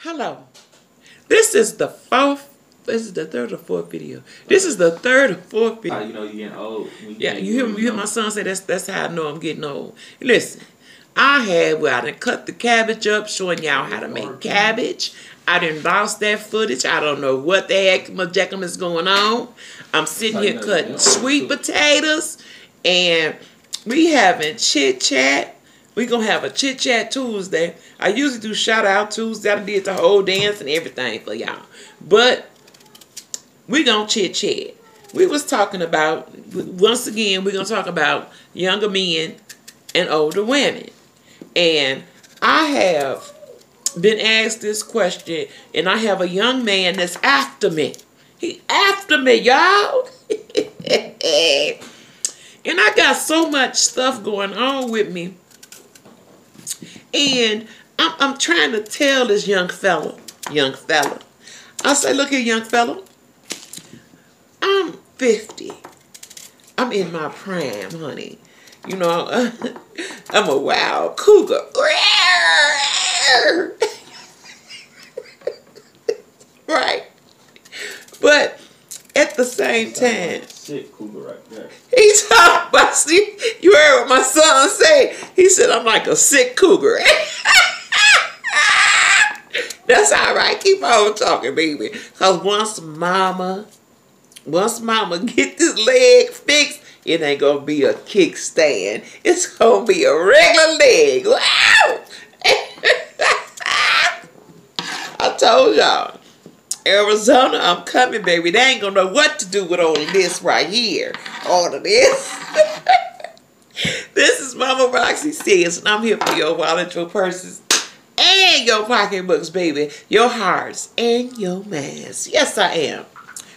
Hello. This is the fourth. This is the third or fourth video. This is the third or fourth video. You know you're getting old. Yeah, you hear my son say that's how I know I'm getting old. Listen, I done cut the cabbage up, showing y'all how to make cabbage. I done lost that footage. I don't know what the heck Jackum is going on. I'm sitting here cutting sweet potatoes, and we having chit chat. We gonna have a chit chat Tuesday. I usually do shout out Tuesday. I did the whole dance and everything for y'all, but we gonna chit chat. We was talking about, once again, we're gonna talk about younger men and older women, and I have been asked this question, and I have a young man that's after me. He after me, y'all. And I got so much stuff going on with me. And I'm trying to tell this young fella. I say, look here, young fella. I'm 50. I'm in my prime, honey. You know, I'm a wild cougar. Right. But at the same time, sick cougar right there. He's talking about, see, you heard what my son said. He said, I'm like a sick cougar. That's all right. Keep on talking, baby. Because once mama get this leg fixed, it ain't going to be a kickstand. It's going to be a regular leg. Wow! I told y'all. Arizona, I'm coming, baby. They ain't gonna know what to do with all of this right here. All of this. This is Mama Roxy Says, and I'm here for your wallet, your purses, and your pocketbooks, baby. Your hearts and your minds. Yes, I am.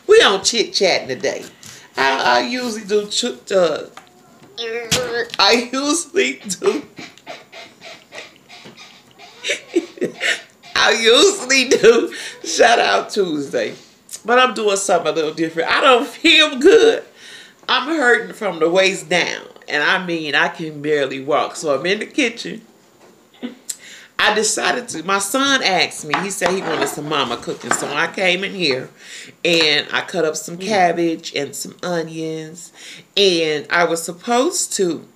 We on chit chatting today. I usually do shout out Tuesday, but I'm doing something a little different. I don't feel good. I'm hurting from the waist down, and I mean I can barely walk. So I'm in the kitchen. I decided to. My son asked me. He said he wanted some mama cooking, so I came in here and I cut up some cabbage and some onions, and I was supposed to.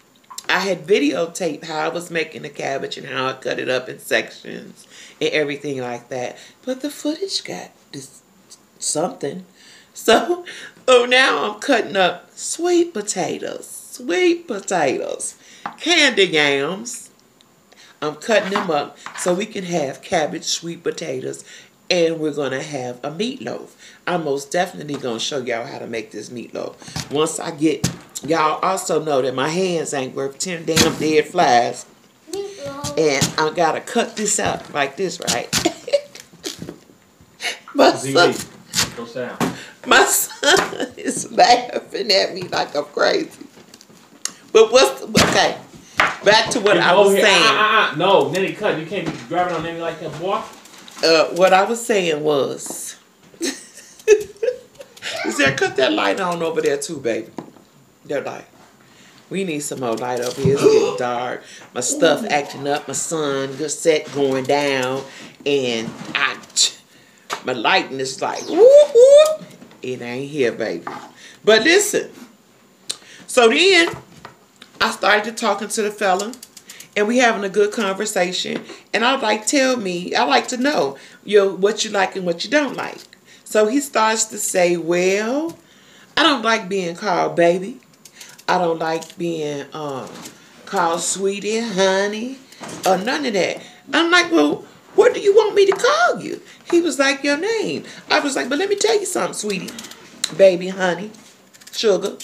I had videotaped how I was making the cabbage and how I cut it up in sections and everything like that. But the footage got this something. So now I'm cutting up sweet potatoes, candy yams. I'm cutting them up so we can have cabbage, sweet potatoes, and we're going to have a meatloaf. I'm most definitely going to show y'all how to make this meatloaf. Once I get, y'all also know that my hands ain't worth 10 damn dead flies. And I got to cut this out like this, right? My son is laughing at me like I'm crazy. But okay. Back to what I was saying. No, Nenny, cut. You can't be grabbing on Nenny like that, boy. What I was saying was, is there, cut that light on over there too, baby. That light. We need some more light over here. It's getting dark. My stuff acting up. My sun just set going down, and my lighting is like whoop whoop. It ain't here, baby. But listen. So then I started talking to the fella, and we having a good conversation. And I like to know what you like and what you don't like. So he starts to say, well, I don't like being called baby. I don't like being called sweetie, honey, or none of that. I'm like, well, what do you want me to call you? He was like, your name. I was like, but let me tell you something, sweetie, baby, honey, sugar.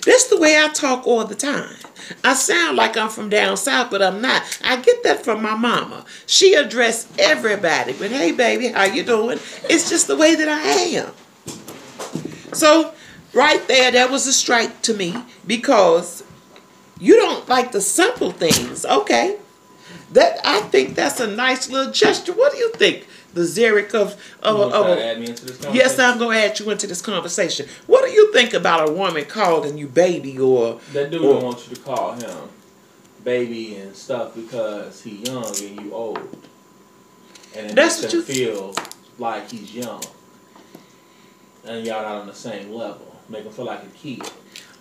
That's the way I talk all the time. I sound like I'm from down south, but I'm not. I get that from my mama. She addressed everybody, but hey, baby, how you doing? It's just the way that I am. So right there, that was a strike to me because you don't like the simple things. Okay. I think that's a nice little gesture. What do you think, the Zarek of add me into this conversation? Yes, I'm going to add you into this conversation. What do you think about a woman calling you baby or... That dude don't want you to call him baby and stuff because he young and you old. And it That's makes what him feel like he's young. And y'all not on the same level. Make him feel like a kid.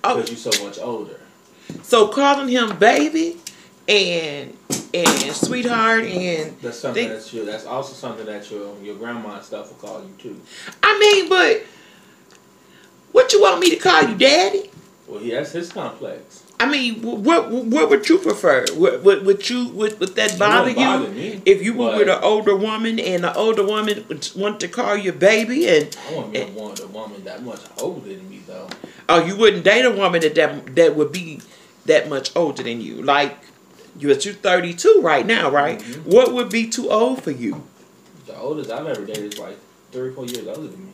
Because you're so much older. So calling him baby and sweetheart and that's something that's also something that your grandma and stuff will call you too. I mean, but what you want me to call you, daddy? Well, that's his complex. I mean, what would you prefer? Would that bother you me, if you were with an older woman and the older woman would want to call you baby? And I wouldn't want a woman that much older than me, though. Oh, you wouldn't date a woman that would be that much older than you? Like you're 32 right now, right? Mm-hmm. What would be too old for you? The oldest I've ever dated is like 3 or 4 years older than me.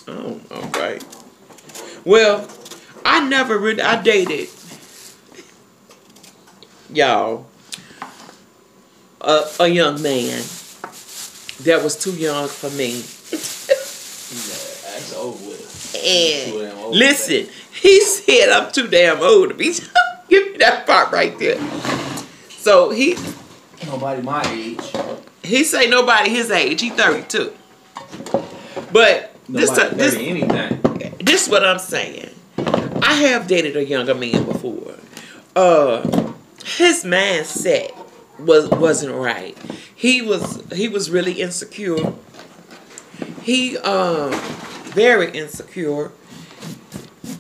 Oh, okay. Well, I dated, y'all, a young man that was too young for me. Yeah, that's over with. And listen, he said I'm too damn old to be. Give me that part right there. So nobody my age. He say nobody his age. He 32. But this is what I'm saying. I have dated a younger man before. His mindset wasn't right. He was really insecure. He very insecure.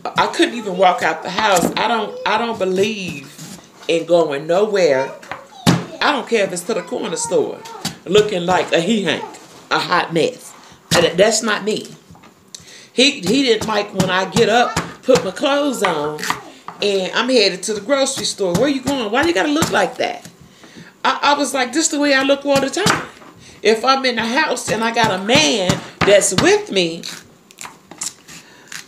I couldn't even walk out the house. I don't believe in going nowhere. I don't care if it's to the corner store, looking like a he-hank, a hot mess. That's not me. He didn't like when I get up, put my clothes on, and I'm headed to the grocery store. Where you going? Why you gotta look like that? I was like, this is the way I look all the time. If I'm in the house and I got a man that's with me,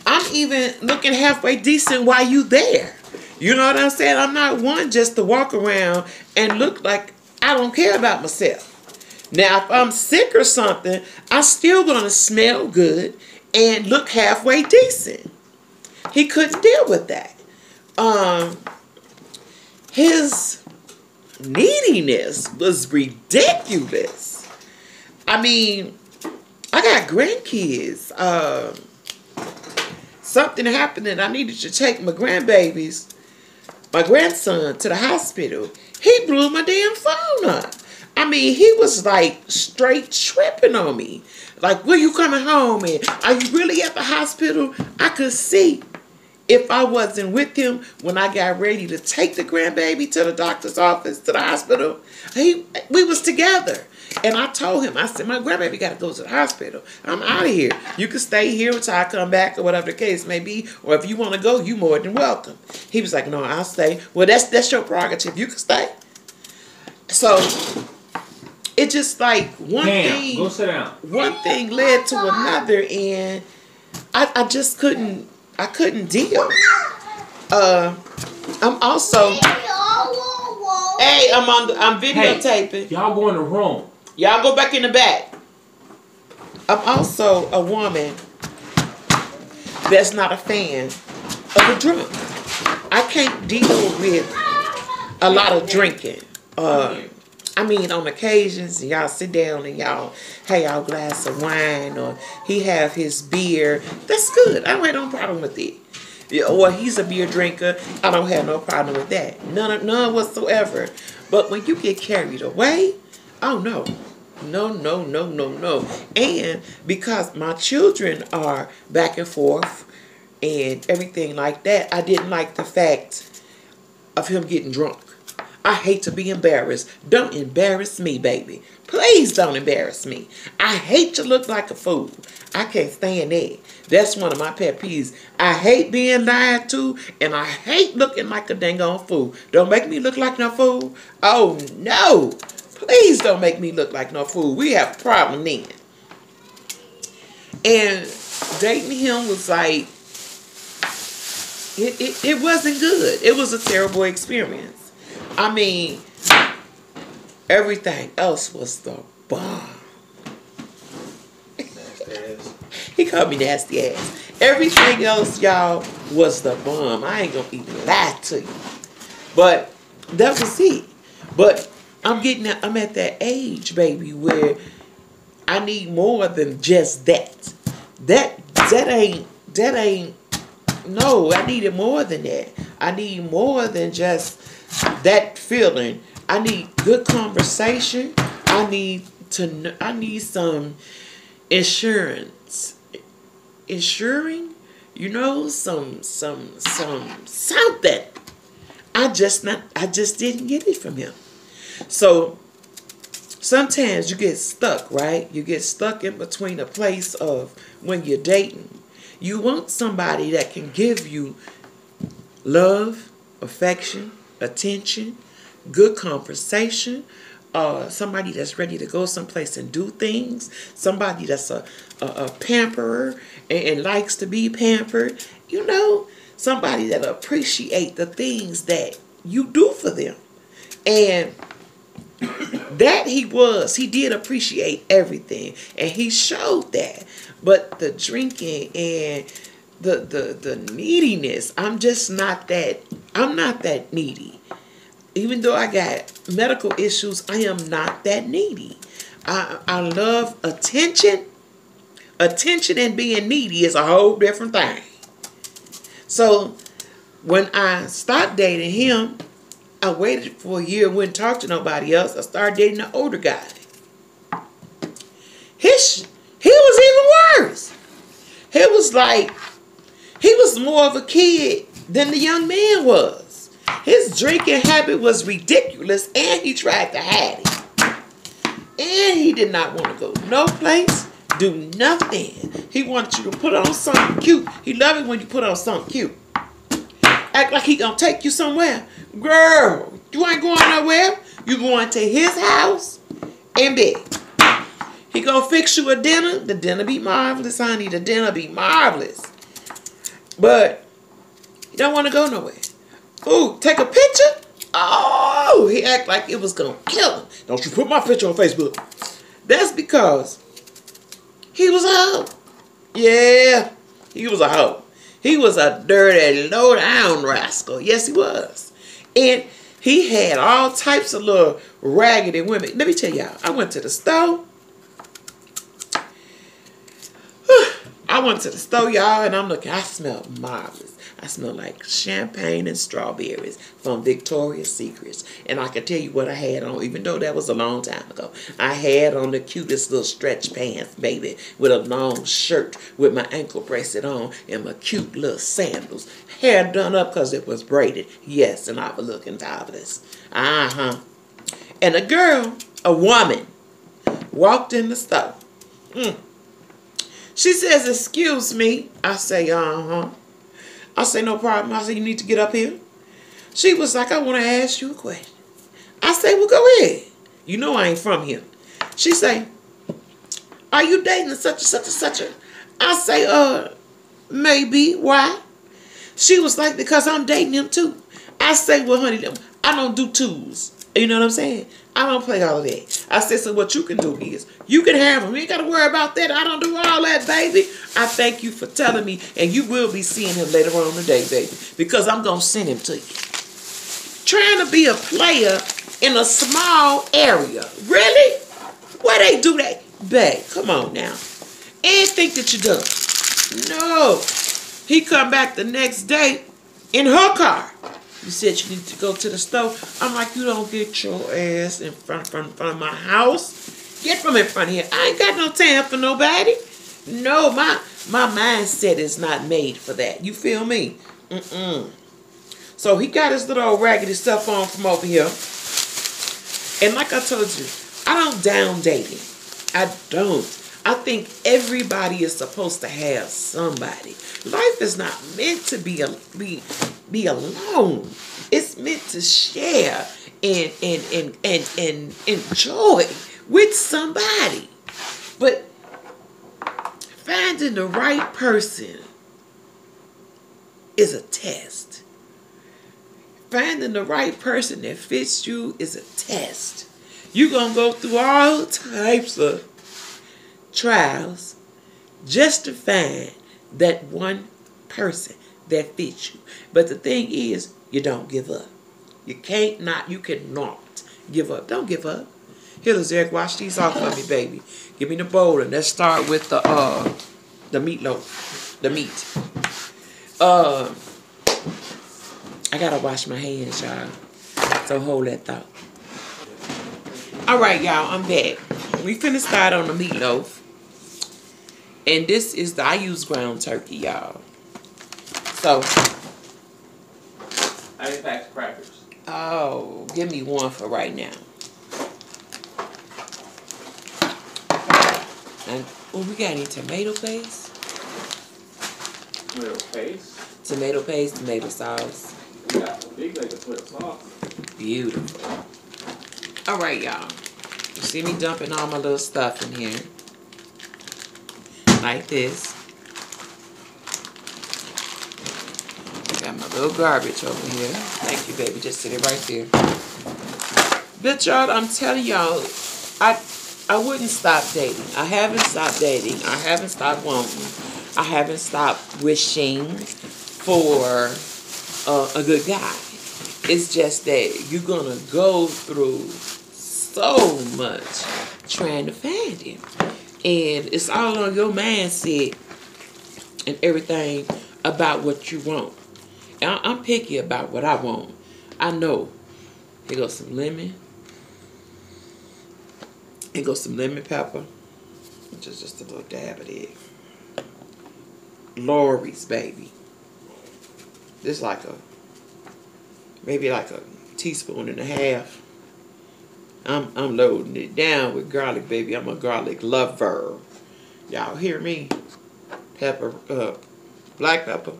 I'm even looking halfway decent while you there. You know what I'm saying? I'm not one just to walk around and look like I don't care about myself. Now, if I'm sick or something, I'm still going to smell good and look halfway decent. He couldn't deal with that. His neediness was ridiculous. I mean, I got grandkids. Something happened and I needed to take my grandson to the hospital. He blew my damn phone up. I mean, he was like straight tripping on me. Like, when you coming home and are you really at the hospital? I could see if I wasn't with him when I got ready to take the grandbaby to the doctor's office, to the hospital. We was together. And I told him, I said, my grandbaby got to go to the hospital. I'm out of here. You can stay here until I come back or whatever the case may be. Or if you want to go, you more than welcome. He was like, no, I'll stay. Well, that's your prerogative. You can stay. So it just like one thing. Go sit down. One thing led to another, and I just couldn't. I couldn't deal. I'm also. Hey, I'm videotaping. Hey, y'all go in the room. Y'all go back in the back. I'm also a woman that's not a fan of a drunk. I can't deal with a lot of drinking. I mean, on occasions, y'all sit down and y'all have a glass of wine, or he have his beer. That's good. I don't have no problem with it. Or he's a beer drinker. I don't have no problem with that. None whatsoever. But when you get carried away, oh no. No. And because my children are back and forth and everything like that, I didn't like the fact of him getting drunk. I hate to be embarrassed. Don't embarrass me, baby. Please don't embarrass me. I hate to look like a fool. I can't stand that. That's one of my pet peeves. I hate being lied to, and I hate looking like a dang on fool. Don't make me look like no fool. Oh, no. Please don't make me look like no fool. We have a problem then. And dating him was like, it wasn't good. It was a terrible experience. I mean, everything else was the bomb. Nasty ass. He called me nasty ass. Everything else, y'all, was the bomb. I ain't gonna even lie to you. But that was it. But I'm at that age, baby, where I need more than just that. That ain't no, I needed more than that. I need more than just that feeling. I need good conversation. I need some insurance. Insuring, something. I just didn't get it from him. So sometimes you get stuck, right? You get stuck in between a place of when you're dating. You want somebody that can give you love, affection, attention, good conversation, somebody that's ready to go someplace and do things, somebody that's a pamperer and likes to be pampered, somebody that appreciate the things that you do for them. And that he did appreciate everything, and he showed that. But the drinking and the neediness, I'm not that needy. Even though I got medical issues, I am not that needy. I love attention. Attention and being needy is a whole different thing. So when I stopped dating him, I waited for a year and wouldn't talk to nobody else. I started dating an older guy. He was even worse. He was more of a kid than the young man was. His drinking habit was ridiculous, and he tried to hide it. And he did not want to go no place, do nothing. He wanted you to put on something cute. He loved it when you put on something cute. Act like he gonna take you somewhere. Girl, you ain't going nowhere. You going to his house and bed. He gonna fix you a dinner. The dinner be marvelous, honey. The dinner be marvelous. But he don't want to go nowhere. Ooh, take a picture? Oh, he act like it was gonna kill him. Don't you put my picture on Facebook. That's because he was a hoe. Yeah, he was a hoe. He was a dirty, low-down rascal. Yes, he was. And he had all types of little raggedy women. Let me tell y'all, I went to the store. Y'all, and I'm looking. I smell marvelous. I smell like champagne and strawberries from Victoria's Secrets. And I can tell you what I had on, even though that was a long time ago. I had on the cutest little stretch pants, baby, with a long shirt with my ankle bracelet on and my cute little sandals. Hair done up because it was braided. Yes, and I was looking fabulous. And a woman, walked in the store. She says, "Excuse me." I say, I say, "No problem." I say, "You need to get up here." She was like, "I want to ask you a question." I say, "Well, go ahead. You know I ain't from here." She say, "Are you dating such and such and such a?" I say, maybe. Why?" She was like, "Because I'm dating him too." I say, "Well, honey, I don't do twos." You know what I'm saying? I don't play all of that. I said, "So what you can do is, you can have him. You ain't got to worry about that. I don't do all that, baby. I thank you for telling me, and you will be seeing him later on today, baby, because I'm going to send him to you." Trying to be a player in a small area. Really? Why they do that? Babe, come on now. And think that you're done. No. He come back the next day in her car. "You said you need to go to the store." I'm like, "You don't get your ass in front of my house. Get from in front of here. I ain't got no time for nobody." No, my mindset is not made for that. You feel me? So he got his little old raggedy stuff on from over here. And like I told you, I don't down dating. I don't. I think everybody is supposed to have somebody. Life is not meant to be alone. It's meant to share and enjoy with somebody. But finding the right person is a test. Finding the right person that fits you is a test. You're going to go through all types of trials just to find that one person that fits you. But the thing is, you don't give up. You cannot Give up. Don't give up. Here, Lazarick, wash these off for me, baby. Give me the bowl and let's start with the meatloaf. The meat. I gotta wash my hands, y'all. So hold that thought. Alright, y'all, I'm back. We finna start on the meatloaf. And this is I use ground turkey, y'all. So I just packed crackers. oh, give me one for right now. And oh, we got any tomato paste? Tomato paste. Tomato paste, tomato sauce. We got a big like a tomato sauce. Beautiful. Alright, y'all. You see me dumping all my little stuff in here. Like this. Got my little garbage over here. Thank you, baby. Just sit it right there. But y'all, I'm telling y'all, I wouldn't stop dating. I haven't stopped dating. I haven't stopped wanting. I haven't stopped wishing for a good guy. It's just that you're gonna go through so much trying to find him. And it's all on your mindset and everything about what you want. And I'm picky about what I want. I know. Here goes some lemon. Here goes some lemon pepper. Which is just a little dab of it. Lori's, baby. This like maybe like a teaspoon and a half. I'm loading it down with garlic, baby. I'm a garlic lover. Y'all hear me? Pepper, black pepper.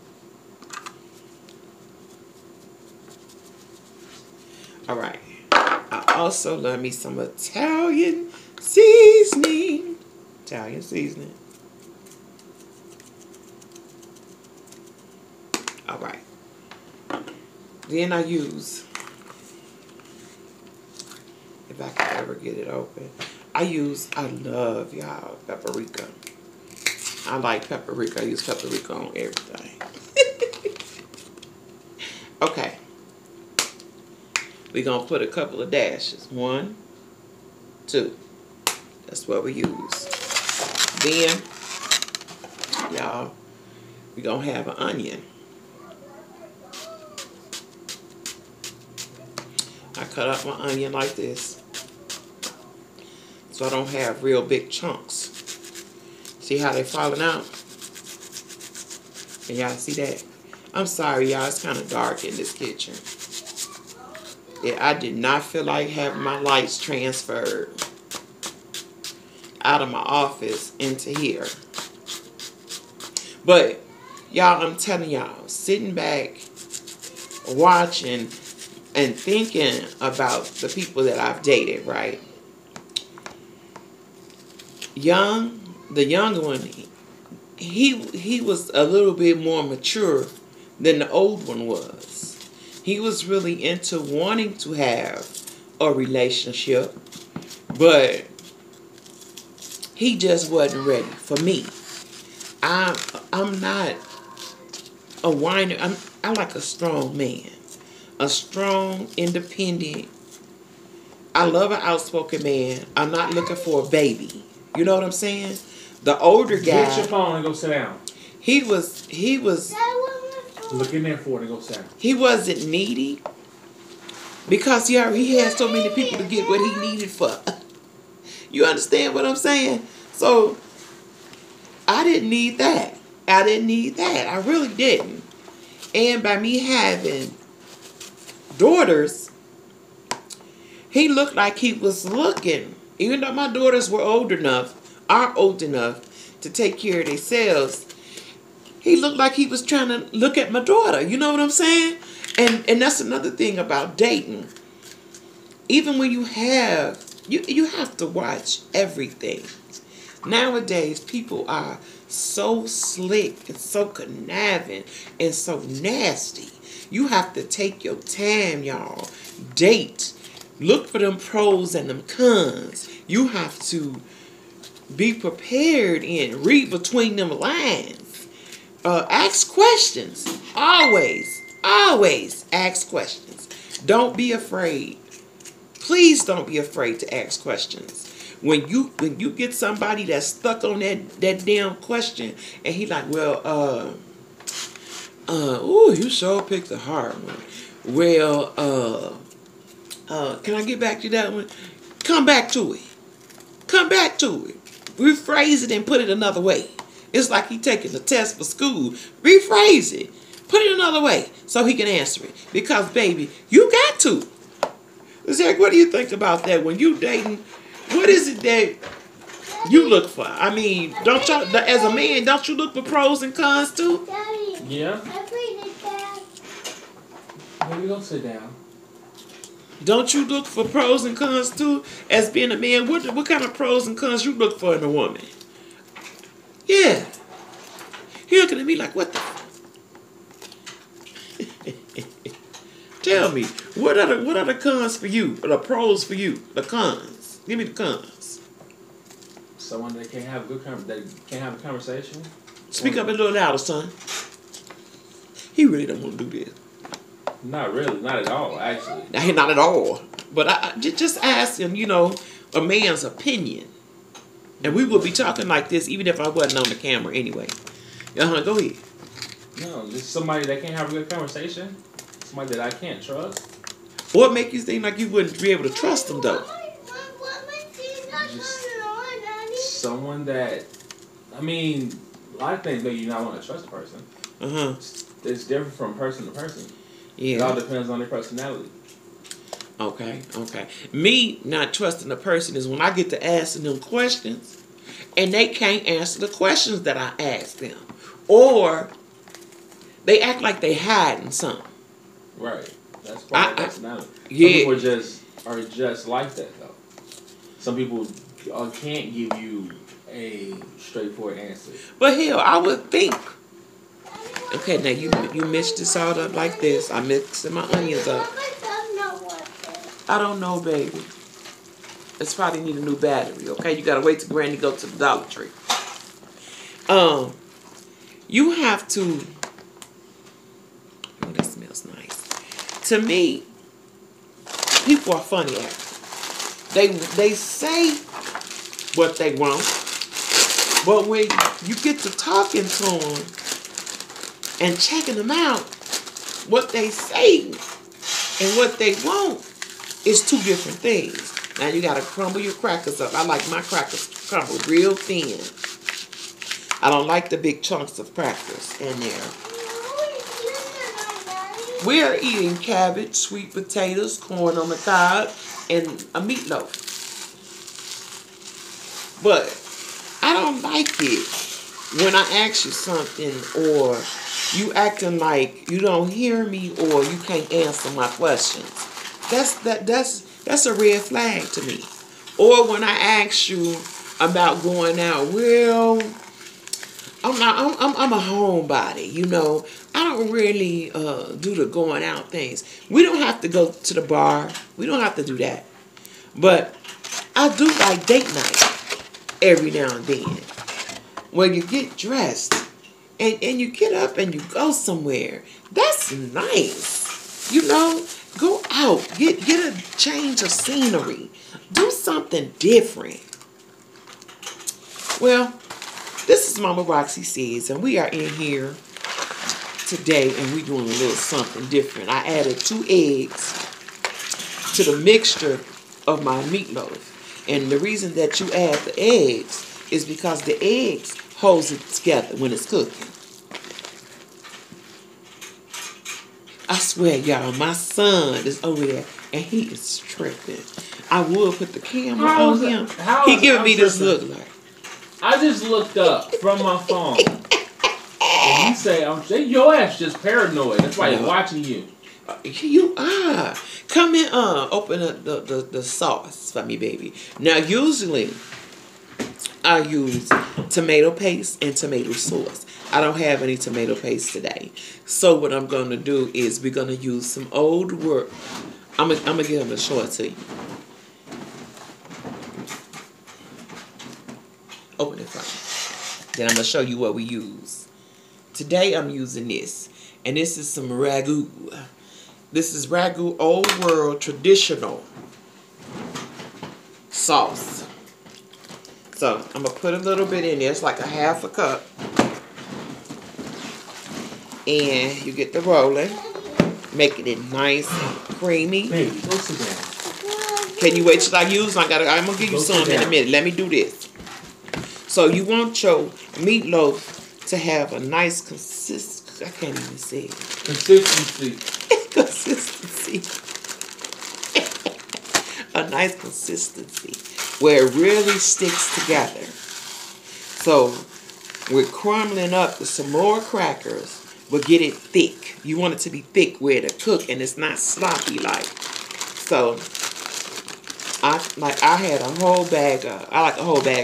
All right. I also love me some Italian seasoning. Italian seasoning. All right. Then I use, if I can ever get it open, I love, y'all, paprika. I like paprika. I use paprika on everything. Okay. We're going to put a couple of dashes. 1, 2. That's what we use. Then, y'all, we're going to have an onion. I cut up my onion like this, so I don't have real big chunks. See how they falling out? Can y'all see that? I'm sorry, y'all. It's kind of dark in this kitchen. Yeah, I did not feel like having my lights transferred out of my office into here. But, y'all, I'm telling y'all, sitting back, watching, and thinking about the people that I've dated, right? The younger one, he was a little bit more mature than the old one was. He was really into wanting to have a relationship, but he just wasn't ready for me. I'm not a whiner. I like a strong man. A strong, independent. I love an outspoken man. I'm not looking for a baby. You know what I'm saying? The older guy. Get your phone and go sit down. He was. Look in there for it and go sit down. He wasn't needy because he had so many people to get what he needed for. You understand what I'm saying? So I didn't need that. I really didn't. And by me having daughters, he looked like he was looking, even though my daughters are old enough to take care of themselves, he looked like he was trying to look at my daughter. You know what I'm saying? And that's another thing about dating. Even when you have to watch everything. Nowadays, people are so slick and so conniving and so nasty. You have to take your time, y'all. Date. Look for them pros and them cons. You have to be prepared and read between them lines. Ask questions. Always ask questions. Don't be afraid. please don't be afraid to ask questions. When you get somebody that's stuck on that damn question, and he like, well, you sure picked a hard one. Well, can I get back to that one? Come back to it. Come back to it. Rephrase it and put it another way. It's like he taking a test for school. Rephrase it. Put it another way so he can answer it. Because, baby, you got to. Zach, what do you think about that when you dating? What is it that you look for? I mean, don't you, as a man, don't you look for pros and cons too? Yeah. Maybe don't sit down. Don't you look for pros and cons too? As being a man, what kind of pros and cons you look for in a woman? Yeah. He looking at me like, what the? Tell me, what are the cons for you? Or the pros for you? The cons. Give me the cons. Someone that can't have a have a conversation. Speak up a little louder, son. He really don't want to do this. Not really, not at all, actually. Not at all. But I just ask him, a man's opinion. And we would be talking like this even if I wasn't on the camera anyway. Go ahead. No, just somebody that can't have a good conversation. Somebody that I can't trust. What make you think like you wouldn't be able to trust them though? Just someone that, I mean, a lot of things make you not want to trust a person. It's different from person to person. Yeah. It all depends on their personality. Okay. Me not trusting a person is when I get to asking them questions and they can't answer the questions that I ask them. Or they act like they hiding something. Right. That's part of personality. Some Yeah. people are just like that though. Some people can't give you a straightforward answer. But hell, I would think. Okay, now you mix this all up like this. I'm mixing my onions up. I don't know, baby. It's probably need a new battery, okay? You gotta wait till Granny go to the Dollar Tree. You have to. Oh, that smells nice. To me, people are funny actors. They say what they want, but when you get to talking to them and checking them out, what they say and what they want is two different things. Now you gotta crumble your crackers up. I like my crackers crumbled real thin. I don't like the big chunks of crackers in there. We are eating cabbage, sweet potatoes, corn on the cob, and a meatloaf. But I don't like it when I ask you something or you acting like you don't hear me or you can't answer my questions. That's a red flag to me. Or when I ask you about going out, well, I'm a homebody, I don't really do the going out things. We don't have to go to the bar. We don't have to do that. But I do like date night every now and then. When you get dressed and you get up and you go somewhere. That's nice. Go out. Get a change of scenery. Do something different. Well, this is Mama Roxy Says, and we are in here today, and we're doing a little something different. I added 2 eggs to the mixture of my meatloaf. And the reason that you add the eggs is because the eggs holds it together when it's cooking. I swear, y'all, my son is over there, and he is tripping. I would put the camera on him. He giving me this look like. I just looked up from my phone. And you say, your ass just paranoid. That's why he's watching you. You are. Come in, open up the sauce for me, baby. Now, usually, I use tomato paste and tomato sauce. I don't have any tomato paste today. So what I'm going to do is we're going to use some old work. I'm going to give them a show it to you. Open it for me. Then I'm going to show you what we use. Today I'm using this. And this is some ragu. This is ragu old world traditional. sauce. So I'm going to put a little bit in there. It's like a half a cup. And you get the rolling. Making it nice and creamy. Baby, go sit down. Can you wait till I use? I'm going to give you some in a minute. Let me do this. So you want your meatloaf to have a nice consistency. I can't even say it. Consistency. Consistency. A nice consistency where it really sticks together. So we're crumbling up with some more crackers. We'll get it thick. You want it to be thick where it'll cook and it's not sloppy like. So I like a whole bag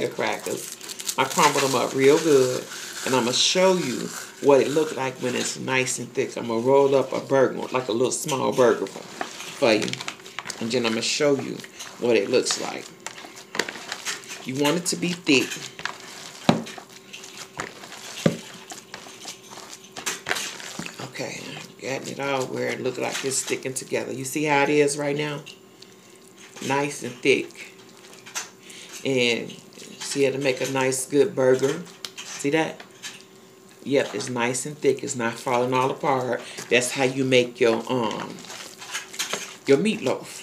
of crackers. I crumbled them up real good. And I'm going to show you what it looks like when it's nice and thick. I'm going to roll up a burger, like a little small burger for you. And then I'm going to show you what it looks like. You want it to be thick. Okay, getting it all where it looks like it's sticking together. You see how it is right now? Nice and thick. And see how to make a nice good burger. See that? Yep, it's nice and thick. It's not falling all apart. That's how you make your meatloaf.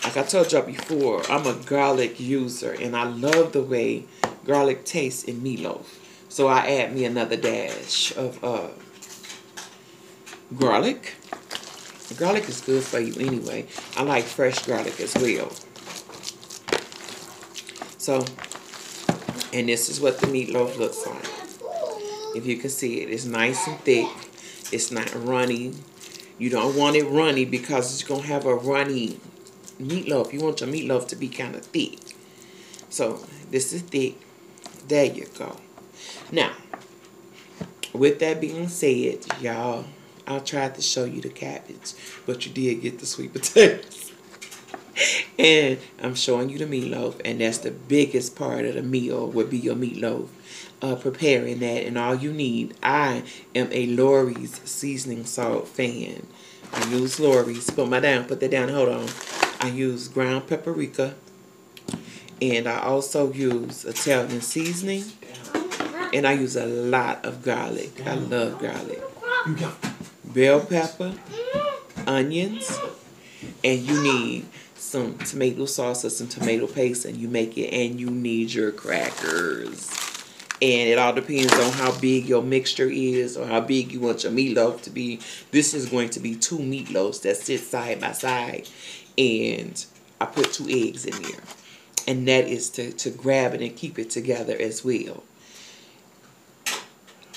Like I told y'all before, I'm a garlic user, and I love the way garlic tastes in meatloaf. So I add me another dash of garlic. Garlic is good for you anyway. I like fresh garlic as well. So, and this is what the meatloaf looks like. If you can see it, it's nice and thick. It's not runny. You don't want it runny because it's going to have a runny meatloaf. You want your meatloaf to be kind of thick. So, this is thick. There you go. Now, with that being said, y'all, I tried to show you the cabbage, but you did get the sweet potatoes. And I'm showing you the meatloaf, and that's the biggest part of the meal would be your meatloaf. Preparing that, and all you need, I am a Lori's seasoning salt fan. I use Lori's. Put that down, hold on. I use ground paprika, and I also use Italian seasoning, and I use a lot of garlic. I love garlic. Bell pepper, onions, and you need some tomato sauce or some tomato paste, and you make it, and you need your crackers. And it all depends on how big your mixture is or how big you want your meatloaf to be. This is going to be 2 meatloafs that sit side by side. And I put 2 eggs in there. And that is to grab it and keep it together as well.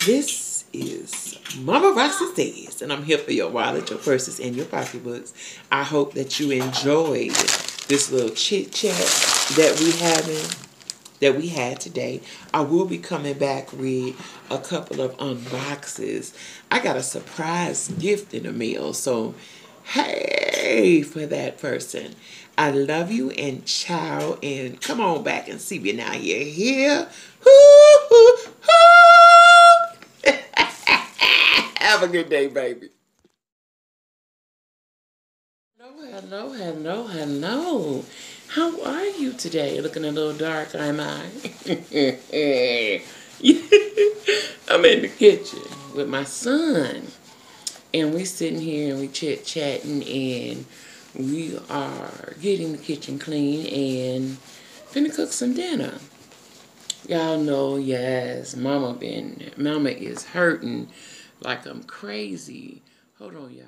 This is Mama Roxy Says, and I'm here for your wallet, your purses, and your pocketbooks. I hope that you enjoyed this little chit chat that we had today. I will be coming back with a couple of unboxes. I got a surprise gift in the mail, so hey for that person. I love you and ciao, and come on back and see me now. You're here. Have a good day, baby. Hello, hello, hello. How are you today? Looking a little dark, am I? I'm in the kitchen with my son. And we sitting here and we chit-chatting, and we are getting the kitchen clean and finna cook some dinner. Y'all know, yes, Mama is hurting like I'm crazy. Hold on, y'all.